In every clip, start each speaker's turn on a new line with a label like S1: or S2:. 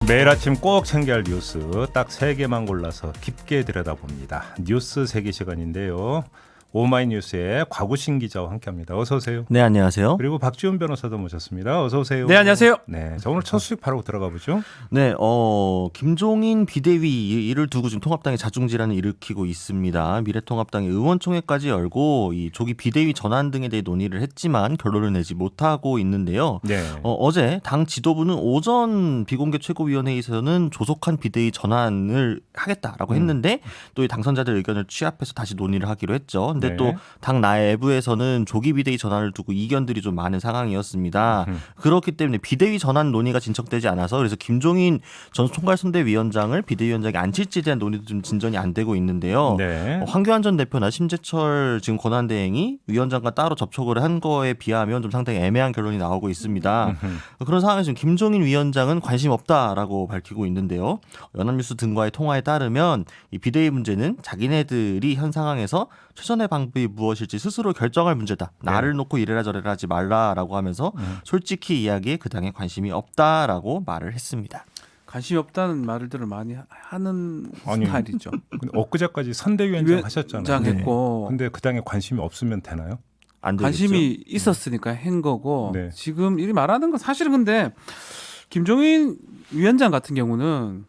S1: 매일 아침 꼭 챙겨야 할 뉴스 딱 3개만 골라서 깊게 들여다봅니다. 뉴스 세계 시간인데요. 오마이뉴스의 곽우신 기자와 함께합니다. 어서 오세요.
S2: 네, 안녕하세요.
S1: 그리고 박지훈 변호사도 모셨습니다. 어서 오세요.
S3: 네, 안녕하세요.
S1: 네, 자, 오늘 첫 소식 바로 들어가 보죠.
S2: 네, 김종인 비대위 이를 두고 지금 통합당이 자중질환을 일으키고 있습니다. 미래통합당이 의원총회까지 열고 이 조기 비대위 전환 등에 대해 논의를 했지만 결론을 내지 못하고 있는데요.
S1: 네.
S2: 어제 당 지도부는 오전 비공개 최고위원회에서는 조속한 비대위 전환을 하겠다라고 했는데 또 이 당선자들 의견을 취합해서 다시 논의를 하기로 했죠. 근데
S1: 네.
S2: 또 당 내부에서는 조기 비대위 전환을 두고 이견들이 좀 많은 상황이었습니다. 그렇기 때문에 비대위 전환 논의가 진척되지 않아서 그래서 김종인 전 총괄선대위원장을 비대위원장에 앉힐지에 대한 논의도 좀 진전이 안 되고 있는데요.
S1: 네.
S2: 황교안 전 대표나 심재철 지금 권한대행이 위원장과 따로 접촉을 한 거에 비하면 좀 상당히 애매한 결론이 나오고 있습니다. 그런 상황에서 지금 김종인 위원장은 관심 없다라고 밝히고 있는데요. 연합뉴스 등과의 통화에 따르면 이 비대위 문제는 자기네들이 현 상황에서 최선의 방법이 무엇일지 스스로 결정할 문제다. 나를 놓고 이래라 저래라 하지 말라라고 하면서 솔직히 이야기에 그 당에 관심이 없다라고 말을 했습니다.
S3: 관심이 없다는 말들을 많이 하는
S1: 아니,
S3: 스타일이죠.
S1: 근데 엊그제까지 선대위원장 하셨잖아요.
S3: 했고
S1: 근데 그 당에 관심이 없으면 되나요?
S2: 안 되겠죠?
S3: 관심이 있었으니까 한 거고
S1: 네.
S3: 지금 이 말하는 건 사실은 근데 김종인 위원장 같은 경우는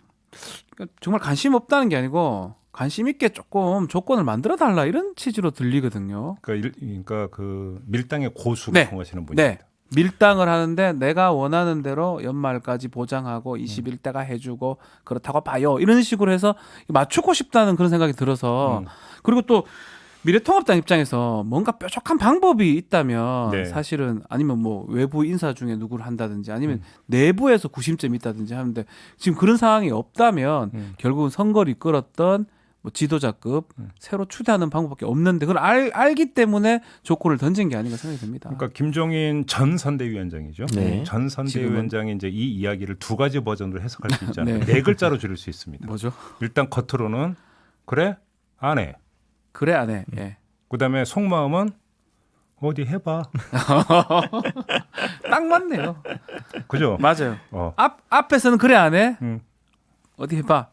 S3: 정말 관심 없다는 게 아니고 관심 있게 조금 조건을 만들어 달라 이런 취지로 들리거든요.
S1: 그러니까 그 밀당의 고수가
S3: 네.
S1: 통하시는 분입니다.
S3: 네. 밀당을 하는데 내가 원하는 대로 연말까지 보장하고 21대가 해주고 그렇다고 봐요. 이런 식으로 해서 맞추고 싶다는 그런 생각이 들어서 그리고 또 미래통합당 입장에서 뭔가 뾰족한 방법이 있다면
S1: 네.
S3: 사실은 아니면 뭐 외부 인사 중에 누구를 한다든지 아니면 내부에서 구심점이 있다든지 하는데 지금 그런 상황이 없다면 결국은 선거를 이끌었던 뭐 지도자급 새로 추대하는 방법밖에 없는데 그걸 알기 때문에 조건을 던진 게 아닌가 생각이 듭니다.
S1: 그러니까 김종인 전 선대위원장이죠.
S2: 네.
S1: 전 선대위원장이 이제 이 이야기를 두 가지 버전으로 해석할 수 있잖아요.
S3: 네.
S1: 네 글자로 줄일 수 있습니다.
S3: 뭐죠?
S1: 일단 겉으로는 그래 안 해.
S3: 그래 안 해. 예.
S1: 그다음에 속마음은 어디 해봐.
S3: 딱 맞네요.
S1: 그죠?
S3: 맞아요.
S1: 어.
S3: 앞에서는 그래 안 해.
S1: 음.
S3: 어디 해봐.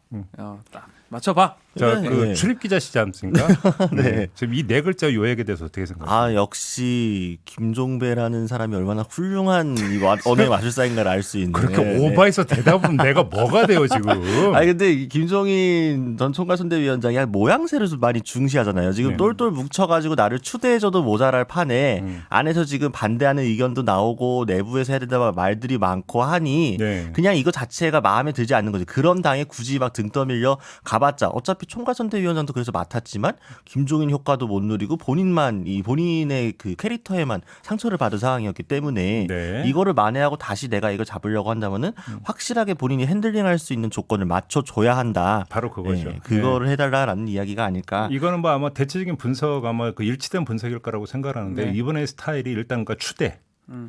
S3: 딱 맞춰봐.
S1: 자,
S2: 네.
S1: 그
S2: 네.
S1: 출입 기자시지 않습니까? 네. 지금 이 네 글자 요약에 대해서 어떻게 생각하세요?
S2: 역시 김종배라는 사람이 얼마나 훌륭한 이 언어의 마술사인가를 알 수 있는.
S1: 그렇게
S2: 네.
S1: 오바해서 대답은 내가 뭐가 돼요 지금?
S2: 근데 이 김종인 전 총괄선대위원장이 모양새를 좀 많이 중시하잖아요. 지금
S1: 네.
S2: 똘똘 뭉쳐가지고 나를 추대해줘도 모자랄 판에 안에서 지금 반대하는 의견도 나오고 내부에서 해야 된다 말들이 많고 하니
S1: 네.
S2: 그냥 이거 자체가 마음에 들지 않는 거지. 그런 당에 굳이 막 등 떠밀려 가봤자 어차피 총괄선대위원장도 그래서 맡았지만 김종인 효과도 못 누리고 본인의 그 캐릭터에만 상처를 받은 상황이었기 때문에
S1: 네.
S2: 이거를 만회하고 다시 내가 이걸 잡으려고 한다면은 확실하게 본인이 핸들링할 수 있는 조건을 맞춰줘야 한다.
S1: 바로 그거죠.
S2: 그거를 해달라라는 이야기가 아닐까.
S1: 이거는 뭐 아마 대체적인 분석 아마 그 일치된 분석일 거라고 생각하는데
S3: 네.
S1: 이번의 스타일이 일단 그 추대.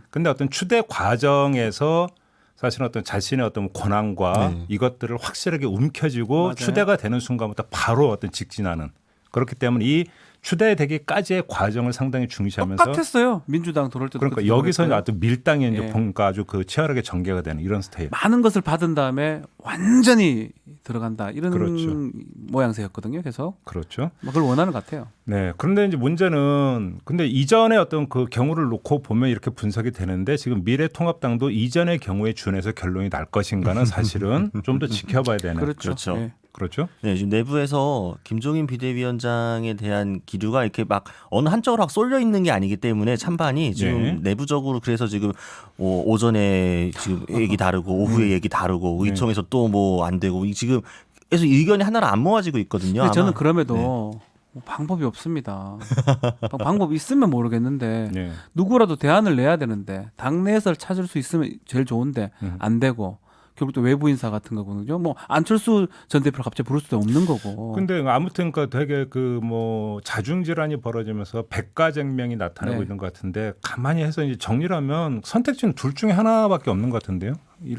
S1: 근데 어떤 추대 과정에서 사실은 어떤 자신의 어떤 권한과 이것들을 확실하게 움켜쥐고
S3: 맞아요.
S1: 추대가 되는 순간부터 바로 어떤 직진하는 그렇기 때문에 이 추대되기까지의 과정을 상당히 중시하면서
S3: 똑같았어요. 민주당 들어올 때도
S1: 그러니까
S3: 그렇게
S1: 여기서는
S3: 그랬고요.
S1: 아주 밀당이 이제
S3: 예.
S1: 뭔가 아주 그 치열하게 전개가 되는 이런 스타일.
S3: 많은 것을 받은 다음에 완전히 들어간다 이런
S1: 그렇죠.
S3: 모양새였거든요. 계속
S1: 그렇죠.
S3: 그걸 원하는 것 같아요.
S1: 네. 그런데 이제 문제는 근데 이전의 어떤 그 경우를 놓고 보면 이렇게 분석이 되는데 지금 미래통합당도 이전의 경우에 준해서 결론이 날 것인가는 사실은 좀 더 지켜봐야 되는.
S2: 그렇죠.
S3: 예.
S1: 그렇죠.
S2: 네, 지금 내부에서 김종인 비대위원장에 대한 기류가 이렇게 막 어느 한쪽으로 확 쏠려 있는 게 아니기 때문에 찬반이 지금
S1: 네.
S2: 내부적으로 그래서 지금 오전에 지금 얘기 다르고 오후에 얘기 다르고 의총에서 또 뭐 안 되고 지금 그래서 의견이 하나로 안 모아지고 있거든요.
S3: 근데 저는
S2: 아마.
S3: 그럼에도 뭐 방법이 없습니다. 방법이 있으면 모르겠는데
S1: 네.
S3: 누구라도 대안을 내야 되는데 당내에서 찾을 수 있으면 제일 좋은데 안 되고 결국 또 외부 인사 같은 거거든요. 뭐 안철수 전 대표를 갑자기 부를 수도 없는 거고.
S1: 근데 아무튼 그 되게 그 뭐 자중 질환이 벌어지면서 백가쟁명이 나타나고
S3: 네.
S1: 있는 것 같은데 가만히 해서 이제 정리를 하면 선택지는 둘 중에 하나밖에 없는 것 같은데요.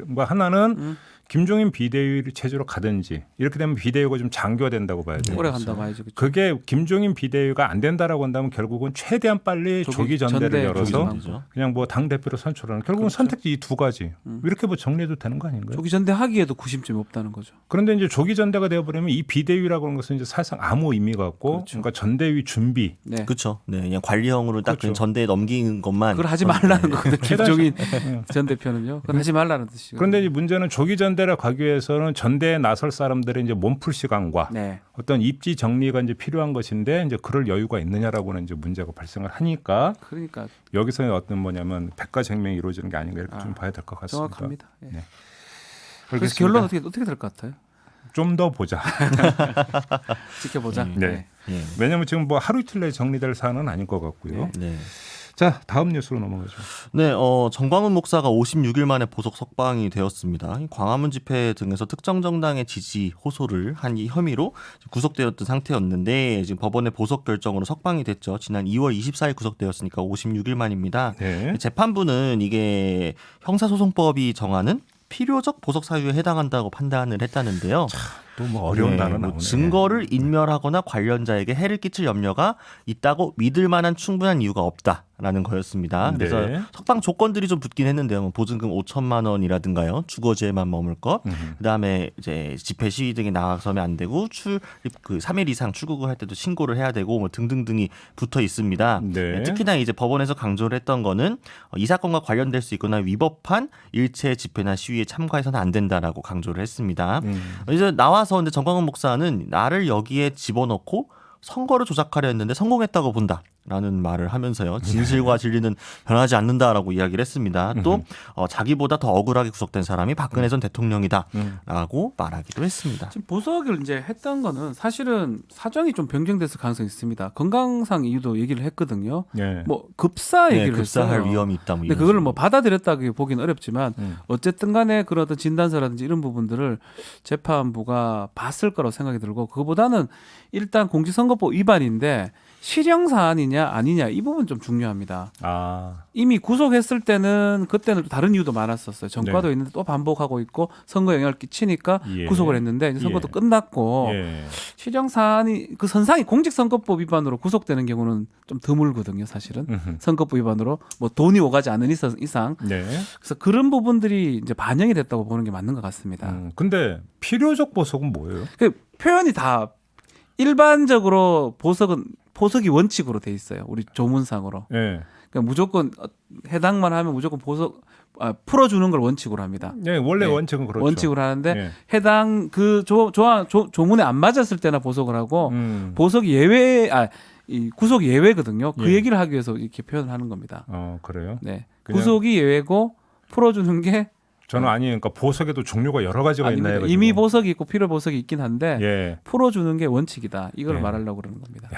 S1: 뭐 하나는 김종인 비대위 체제로 가든지 이렇게 되면 비대위가 좀 장기화된다고 봐야 돼요.
S3: 오래 간다 봐야죠. 그쵸?
S1: 그게 김종인 비대위가 안 된다라고 한다면 결국은 최대한 빨리 조기 전대를
S3: 전대
S1: 열어서
S2: 조기전대죠.
S1: 그냥 뭐 당 대표를 선출하는 결국은
S3: 그렇죠.
S1: 선택지 이 두 가지 이렇게 뭐 정리해도 되는 거 아닌가요?
S3: 조기 전대 하기에도 구심점이 없다는 거죠.
S1: 그런데 이제 조기 전대가 되어버리면 이 비대위라고 하는 것은 이제 사실상 아무 의미가 없고
S3: 그렇죠.
S1: 그러니까 전대위 준비
S3: 네.
S2: 그렇죠. 네, 그냥 관리형으로 딱
S1: 그렇죠.
S2: 그냥 전대에 넘기는 것만.
S3: 그걸 하지 말라는 거거든요. 김종인
S1: 네.
S3: 전 대표는요. 그걸 하지 말라는 뜻이에요.
S1: 그런데 이 문제는 조기 전대를 가기 위해서는 전대에 나설 사람들의 이제 몸풀 시간과
S3: 네.
S1: 어떤 입지 정리가 이제 필요한 것인데 이제 그럴 여유가 있느냐라고는 이제 문제가 발생을 하니까
S3: 그러니까
S1: 여기서 어떤 뭐냐면 백가쟁명이 이루어지는 게 아닌가 이렇게 좀 봐야 될 것 같습니다.
S3: 정확합니다. 예.
S1: 네.
S3: 그래서 결론 어떻게 될 것 같아요?
S1: 좀 더 보자.
S3: 지켜보자.
S1: 네.
S2: 예.
S1: 왜냐하면 지금 뭐 하루 이틀 내에 정리될 사안은 아닐 것 같고요.
S2: 네.
S1: 자 다음 뉴스로 넘어가죠.
S2: 네, 정광훈 목사가 56일 만에 보석 석방이 되었습니다. 이 광화문 집회 등에서 특정 정당의 지지 호소를 한 이 혐의로 구속되었던 상태였는데 지금 법원의 보석 결정으로 석방이 됐죠. 지난 2월 24일 구속되었으니까 56일 만입니다.
S1: 네.
S2: 재판부는 이게 형사소송법이 정하는 필요적 보석 사유에 해당한다고 판단을 했다는데요.
S1: 또 뭐 어려운 단어
S2: 뭐
S1: 나오네.
S2: 증거를 인멸하거나 관련자에게 해를 끼칠 염려가 있다고 믿을 만한 충분한 이유가 없다라는 거였습니다. 그래서
S1: 네.
S2: 석방 조건들이 좀 붙긴 했는데요. 뭐 보증금 5천만 원이라든가요, 주거지에만 머물 것, 그다음에 이제 집회 시위 등에 나가서면 안 되고 출입 그 3일 이상 출국을 할 때도 신고를 해야 되고 뭐 등등등이 붙어 있습니다.
S1: 네.
S2: 특히나 이제 법원에서 강조를 했던 거는 이 사건과 관련될 수 있거나 위법한 일체 집회나 시위에 참가해서는 안 된다라고 강조를 했습니다. 이제 나와서 근데 정광훈 목사는 나를 여기에 집어넣고 선거를 조작하려 했는데 성공했다고 본다라는 말을 하면서요. 진실과 진리는 변하지 않는다라고 이야기를 했습니다. 또 자기보다 더 억울하게 구속된 사람이 박근혜 전 대통령이다라고 말하기도 했습니다.
S3: 지금 보석을 이제 했던 거는 사실은 사정이 좀 변경됐을 가능성이 있습니다. 건강상 이유도 얘기를 했거든요.
S1: 네.
S3: 뭐 급사 얘기를
S2: 급사할
S3: 했어요.
S2: 위험이 있다. 뭐
S3: 근데
S2: 이런
S3: 그걸
S2: 식으로.
S3: 뭐 받아들였다고 보기는 어렵지만 어쨌든 간에 그런 어떤 진단서라든지 이런 부분들을 재판부가 봤을 거라고 생각이 들고 그거보다는 일단 공직선거법 위반인데 실형 사안이냐 아니냐 이 부분 좀 중요합니다.
S1: 아,
S3: 이미 구속했을 때는 그때는 또 다른 이유도 많았었어요. 전과도
S1: 네.
S3: 있는데 또 반복하고 있고 선거에 영향을 끼치니까
S1: 예.
S3: 구속을 했는데 이제 선거도
S1: 예.
S3: 끝났고
S1: 예.
S3: 실형 사안이 그 선상이 공직선거법 위반으로 구속되는 경우는 좀 드물거든요, 사실은. 선거법 위반으로 뭐 돈이 오가지 않은 이상.
S1: 네.
S3: 그래서 그런 부분들이 이제 반영이 됐다고 보는 게 맞는 것 같습니다.
S1: 근데 필요적 보석은 뭐예요?
S3: 그 표현이 다 일반적으로 보석이 원칙으로 돼 있어요. 우리 조문상으로.
S1: 예.
S3: 그러니까 무조건 해당만 하면 무조건 풀어주는 걸 원칙으로 합니다.
S1: 네, 원래
S3: 네.
S1: 원칙은 그렇죠.
S3: 원칙으로 하는데
S1: 예.
S3: 해당 그 조문에 안 맞았을 때나 보석을 하고 보석이 이 구속 예외거든요. 그
S1: 예.
S3: 얘기를 하기 위해서 이렇게 표현을 하는 겁니다.
S1: 그래요?
S3: 네.
S1: 그냥-
S3: 구속이 예외고 풀어주는 게
S1: 저는 아니 그러니까 보석에도 종류가 여러 가지가
S3: 아닙니다.
S1: 있나요?
S3: 이미 보석이 있고 필요 보석이 있긴 한데
S1: 예.
S3: 풀어주는 게 원칙이다. 이걸
S1: 예.
S3: 말하려고 그러는 겁니다.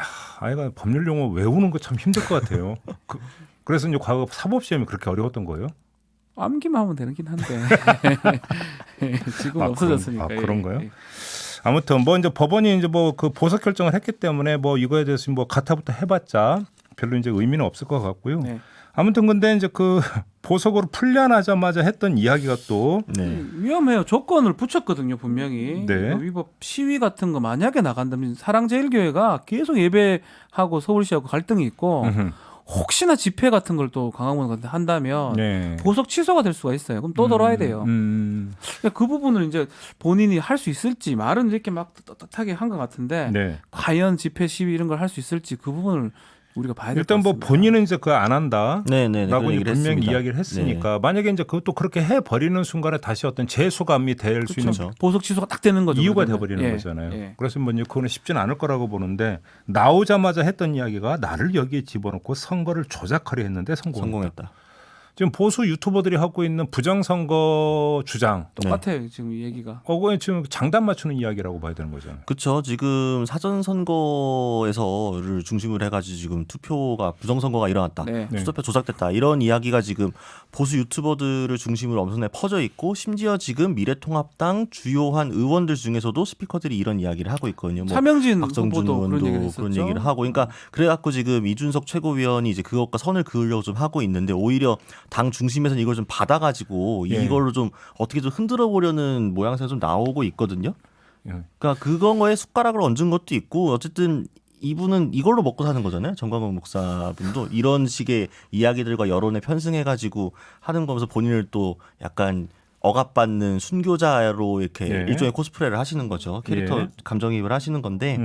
S1: 아이가 법률 용어 외우는 거 참 힘들 것 같아요. 그래서 이제 과거 사법 시험이 그렇게 어려웠던 거예요?
S3: 암기만 하면 되긴 한데 지금
S1: 아,
S3: 없어졌으니까.
S1: 그런가요?
S3: 예.
S1: 아무튼 뭐 이제 법원이 이제 뭐 그 보석 결정을 했기 때문에 뭐 이거에 대해서 뭐 가타부터 해봤자 별로 이제 의미는 없을 것 같고요.
S3: 네.
S1: 아무튼 근데 이제 그 보석으로 풀려나자마자 했던 이야기가 또
S2: 네.
S3: 위험해요. 조건을 붙였거든요, 분명히.
S1: 네.
S3: 위법 시위 같은 거 만약에 나간다면 사랑제일교회가 계속 예배하고 서울시하고 갈등이 있고 혹시나 집회 같은 걸 또 강화문 같은 데 한다면
S1: 네.
S3: 보석 취소가 될 수가 있어요. 그럼 또 돌아야 돼요. 그러니까 그 부분을 이제 본인이 할 수 있을지 말은 이렇게 막 떳떳하게 한 것 같은데
S1: 네.
S3: 과연 집회 시위 이런 걸 할 수 있을지 그 부분을 우리가 봐야 될 것
S1: 일단 뭐
S3: 같습니다.
S1: 본인은 이제 그거 안 한다.
S2: 네네.
S1: 라고
S2: 그런
S1: 이제
S2: 얘기를
S1: 분명히
S2: 했습니다.
S1: 이야기를 했으니까 만약에 이제 그것도 그렇게 해 버리는 순간에 다시 어떤 재수감이 될 수 있는
S2: 그렇죠.
S3: 보석 취소가 딱 되는 거죠.
S1: 이유가
S3: 그러면.
S1: 돼버리는
S3: 예,
S1: 거잖아요.
S3: 예.
S1: 그래서 뭐 이제 그거는 쉽지는 않을 거라고 보는데 나오자마자 했던 이야기가 나를 여기에 집어넣고 선거를 조작하려 했는데 성공했다. 지금 보수 유튜버들이 하고 있는 부정선거 주장
S3: 똑같아요. 지금 이 얘기가.
S1: 그건 지금 장단 맞추는 이야기라고 봐야 되는 거잖아요.
S2: 그렇죠. 지금 사전 선거에서를 중심으로 해가지고 지금 투표가 부정선거가 일어났다,
S3: 네.
S2: 수도표 조작됐다 이런 이야기가 지금 보수 유튜버들을 중심으로 엄청나게 퍼져 있고 심지어 지금 미래통합당 주요한 의원들 중에서도 스피커들이 이런 이야기를 하고 있거든요. 뭐
S3: 차명진
S2: 박정준
S3: 후보도
S2: 의원도
S3: 그런 얘기를 했었죠.
S2: 그런 얘기를 하고, 그러니까 그래갖고 지금 이준석 최고위원이 이제 그것과 선을 그으려고 좀 하고 있는데 오히려 당 중심에서는 이걸 좀 받아가지고
S1: 예.
S2: 이걸로 좀 어떻게 좀 흔들어 보려는 모양새가 좀 나오고 있거든요.
S1: 예.
S2: 그러니까 그거에 숟가락을 얹은 것도 있고 어쨌든 이분은 이걸로 먹고 사는 거잖아요. 정광훈 목사분도 이런 식의 이야기들과 여론에 편승해가지고 하는 거면서 본인을 또 약간 억압받는 순교자로 이렇게
S1: 예.
S2: 일종의 코스프레를 하시는 거죠. 캐릭터
S1: 예.
S2: 감정이입을 하시는 건데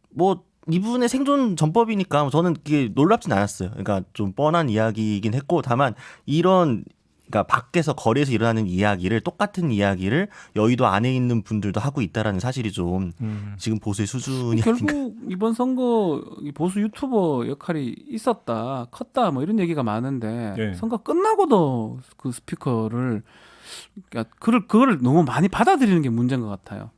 S2: 뭐 이분의 생존 전법이니까 저는 그게 놀랍진 않았어요. 그러니까 좀 뻔한 이야기이긴 했고 다만 이런 그러니까 밖에서 거리에서 일어나는 이야기를 똑같은 이야기를 여의도 안에 있는 분들도 하고 있다라는 사실이 좀 지금 보수의 수준이 아닌가.
S3: 결국 이번 선거 이 보수 유튜버 역할이 있었다, 컸다 뭐 이런 얘기가 많은데
S1: 예.
S3: 선거 끝나고도 그 스피커를 그러니까 그걸 너무 많이 받아들이는 게 문제인 것 같아요.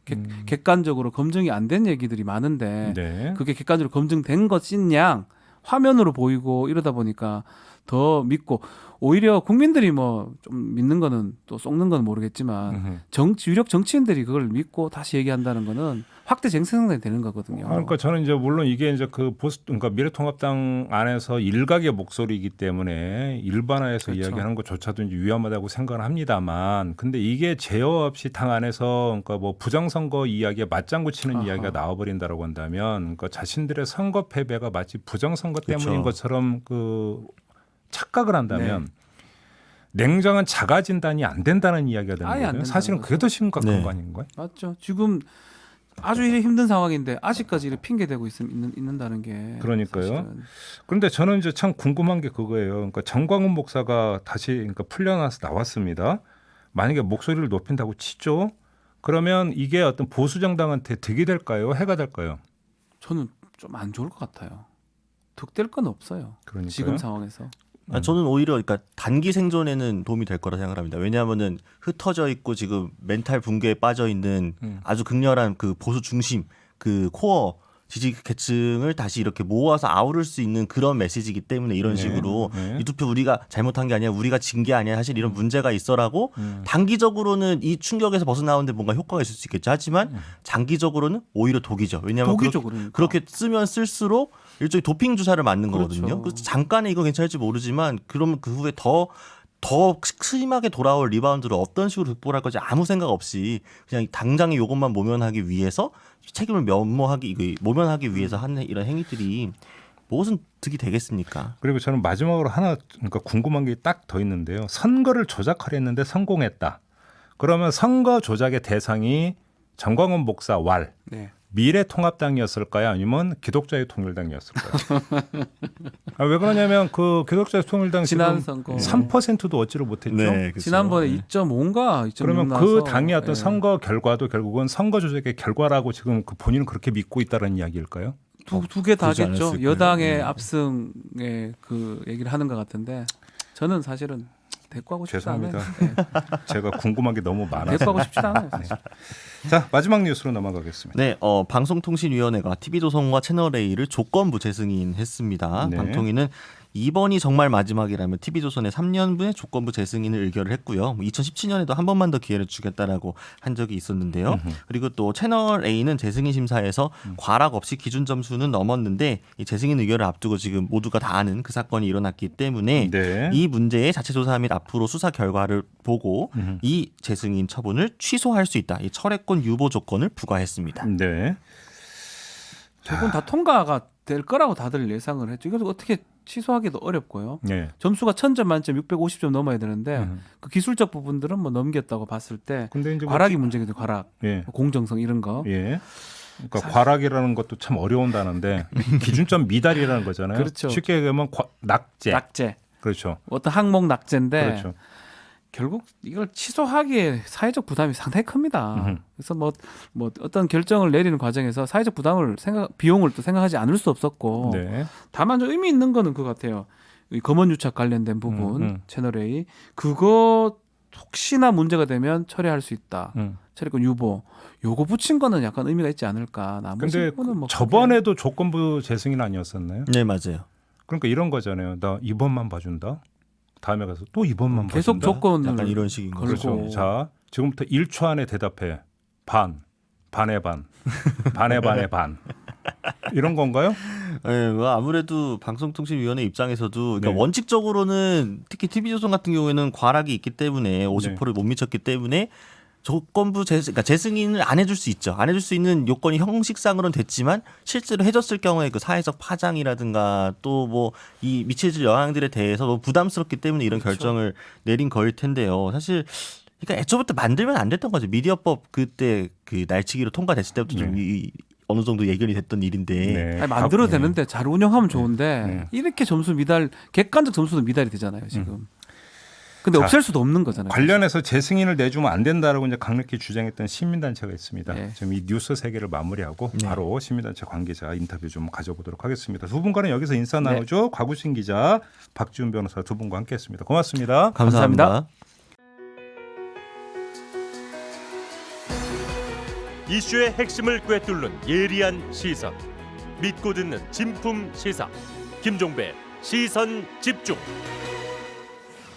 S3: 객관적으로 검증이 안 된 얘기들이 많은데
S1: 네.
S3: 그게 객관적으로 검증된 것인 양 화면으로 보이고 이러다 보니까 더 믿고 오히려 국민들이 뭐 좀 믿는 거는 또 속는 건 모르겠지만 유력 정치인들이 그걸 믿고 다시 얘기한다는 거는 확대 쟁생산이 되는 거거든요.
S1: 그러니까 저는 이제 물론 이게 이제 그 보수 그러니까 미래통합당 안에서 일각의 목소리이기 때문에 일반화해서
S3: 그렇죠.
S1: 이야기하는 것조차도 이제 위험하다고 생각을 합니다만, 근데 이게 제어 없이 당 안에서 그러니까 뭐 부정선거 이야기에 맞장구 치는
S3: 아하.
S1: 이야기가 나와버린다라고 한다면, 그러니까 자신들의 선거 패배가 마치 부정선거 때문인
S2: 그렇죠.
S1: 것처럼 그 착각을 한다면.
S3: 네.
S1: 냉정한 자가 진단이 안 된다는 이야기가 되는
S3: 아예 안
S1: 거예요.
S3: 된다는
S1: 사실은 그게 더 심각한
S2: 네.
S1: 거 아닌가요?
S3: 맞죠. 지금 아주 힘든 상황인데 아직까지 이렇게 핑계 대고 있는다는 게
S1: 그러니까요.
S3: 사실은.
S1: 그런데 저는 이제 참 궁금한 게 그거예요. 그러니까 정광훈 목사가 다시 그러니까 풀려나서 나왔습니다. 만약에 목소리를 높인다고 치죠. 그러면 이게 어떤 보수 정당한테 득이 될까요? 해가 될까요?
S3: 저는 좀 안 좋을 것 같아요. 득될 건 없어요.
S1: 그러니까요.
S3: 지금 상황에서.
S2: 저는 오히려 그러니까 단기 생존에는 도움이 될 거라 생각합니다. 왜냐하면은 흩어져 있고 지금 멘탈 붕괴에 빠져 있는 아주 극렬한 그 보수 중심 그 코어 지지 계층을 다시 이렇게 모아서 아우를 수 있는 그런 메시지이기 때문에 이런
S1: 네.
S2: 식으로
S1: 네.
S2: 이 투표 우리가 잘못한 게 아니야, 우리가 진 게 아니야, 사실 이런 문제가 있어라고 단기적으로는 이 충격에서 벗어나오는데 뭔가 효과가 있을 수 있겠죠. 하지만 장기적으로는 오히려 독이죠. 왜냐하면
S3: 독이죠,
S2: 그렇게 쓰면 쓸수록 일종의 도핑 주사를 맞는
S3: 그렇죠.
S2: 거거든요. 그래서 잠깐에 이거 괜찮을지 모르지만 그러면 그 후에 더 심하게 돌아올 리바운드를 어떤 식으로 극복할 건지 아무 생각 없이 그냥 당장의 요것만 모면하기 위해서 책임을 모면하기 위해서 하는 이런 행위들이 무슨 득이 되겠습니까?
S1: 그리고 저는 마지막으로 하나 그러니까 궁금한 게 딱 더 있는데요. 선거를 조작하려 했는데 성공했다. 그러면 선거 조작의 대상이 정광훈 목사 왈,
S3: 네.
S1: 미래통합당이었을까요? 아니면 기독자의 통일당이었을까요? 왜 그러냐면 그 기독자의 통일당
S3: 지난
S1: 지금
S3: 선거
S1: 3%도 얻지를 못했죠.
S2: 그렇죠.
S3: 지난번에 2.5인가 2.6
S1: 그러면
S3: 나와서
S1: 그 당의 어떤
S3: 예.
S1: 선거 결과도 결국은 선거 조작의 결과라고 지금 그 본인은 그렇게 믿고 있다는 이야기일까요?
S3: 두 개
S2: 그러지
S3: 다겠죠.
S2: 않았을 거예요.
S3: 여당의
S2: 네.
S3: 압승의 그 얘기를 하는 것 같은데 저는 사실은 대꾸하고 싶지 않아요.
S1: 죄송합니다. 제가 궁금한 게 너무 많아서.
S3: 대꾸하고 싶지 않아요.
S1: 자, 마지막 뉴스로 넘어가겠습니다.
S2: 네, 방송통신위원회가 TV조선과 채널A를 조건부 재승인했습니다.
S1: 네.
S2: 방통위는 이번이 정말 마지막이라면 TV조선에 3년분의 조건부 재승인을 의결을 했고요. 2017년에도 한 번만 더 기회를 주겠다라고 한 적이 있었는데요. 그리고 또 채널A는 재승인 심사에서 과락 없이 기준 점수는 넘었는데 이 재승인 의결을 앞두고 지금 모두가 다 아는 그 사건이 일어났기 때문에
S1: 네.
S2: 이 문제의 자체 조사 및 앞으로 수사 결과를 보고 이 재승인 처분을 취소할 수 있다. 이 철회권 유보 조건을 부과했습니다.
S1: 네.
S3: 저건 다 통과가 될 거라고 다들 예상을 했죠. 이걸 어떻게 취소하기도 어렵고요.
S1: 네.
S3: 점수가 1000점 만점 650점 넘어야 되는데 그 기술적 부분들은 뭐 넘겼다고 봤을 때
S1: 근데 이제 뭐
S3: 과락이 문제거든요. 과락,
S1: 예.
S3: 공정성 이런 거.
S1: 예. 그러니까 과락이라는 것도 참 어려운 단어인데 기준점 미달이라는 거잖아요.
S3: 그렇죠.
S1: 쉽게 얘기하면 낙제.
S3: 낙제.
S1: 그렇죠.
S3: 어떤 항목 낙제인데
S1: 그렇죠.
S3: 결국 이걸 취소하기에 사회적 부담이 상당히 큽니다. 그래서 뭐 어떤 결정을 내리는 과정에서 사회적 부담을 비용을 또 생각하지 않을 수 없었고
S1: 네.
S3: 다만 좀 의미 있는 거는 그거 같아요. 이 검언 유착 관련된 부분 채널 A 그거 혹시나 문제가 되면 철회할 수 있다. 철회권 유보 요거 붙인 거는 약간 의미가 있지 않을까. 나머지
S1: 근데
S3: 부분은 뭐
S1: 저번에도 조건부 재승인 아니었었나요?
S2: 네, 맞아요.
S1: 그러니까 이런 거잖아요. 나 이번만 봐준다. 다음에 가서 또 이번만
S3: 계속
S1: 봐준다.
S3: 조건을
S2: 약간 이런 식인 거죠.
S3: 걸고.
S1: 그렇죠. 자, 지금부터 1초 안에 대답해. 반의 반, 반의 반의 반. 이런 건가요?
S2: 네, 아무래도 방송통신위원회 입장에서도 그러니까
S1: 네.
S2: 원칙적으로는 특히 TV조선 같은 경우에는 과락이 있기 때문에 50%를 못 미쳤기 때문에 조건부 그러니까 재승인을 안 해줄 수 있죠. 안 해줄 수 있는 요건이 형식상으로는 됐지만 실제로 해줬을 경우에 그 사회적 파장이라든가 또 뭐 이 미쳐질 영향들에 대해서 너무 부담스럽기 때문에 이런
S3: 그렇죠.
S2: 결정을 내린 거일 텐데요. 사실 그러니까 애초부터 만들면 안 됐던 거죠. 미디어법 그때 그 날치기로 통과됐을 때부터 좀 어느 정도 예견이 됐던 일인데
S1: 네.
S3: 아니, 만들어도 되는데 잘 운영하면 좋은데
S1: 네.
S3: 이렇게 점수 미달 객관적 점수도 미달이 되잖아요 지금. 근데
S1: 자,
S3: 없앨 수도 없는 거잖아요.
S1: 관련해서 재승인을 내주면 안 된다라고 이제 강력히 주장했던 시민단체가 있습니다.
S3: 네.
S1: 지금 이 뉴스 세 개를 마무리하고
S2: 네.
S1: 바로 시민단체 관계자 인터뷰 좀 가져보도록 하겠습니다. 두 분과는 여기서 인사
S3: 네.
S1: 나누죠. 곽우신 기자, 박지훈 변호사 두 분과 함께했습니다. 고맙습니다.
S2: 감사합니다.
S4: 이슈의 핵심을 꿰뚫는 예리한 시선, 믿고 듣는 진품 시사 김종배 시선 집중.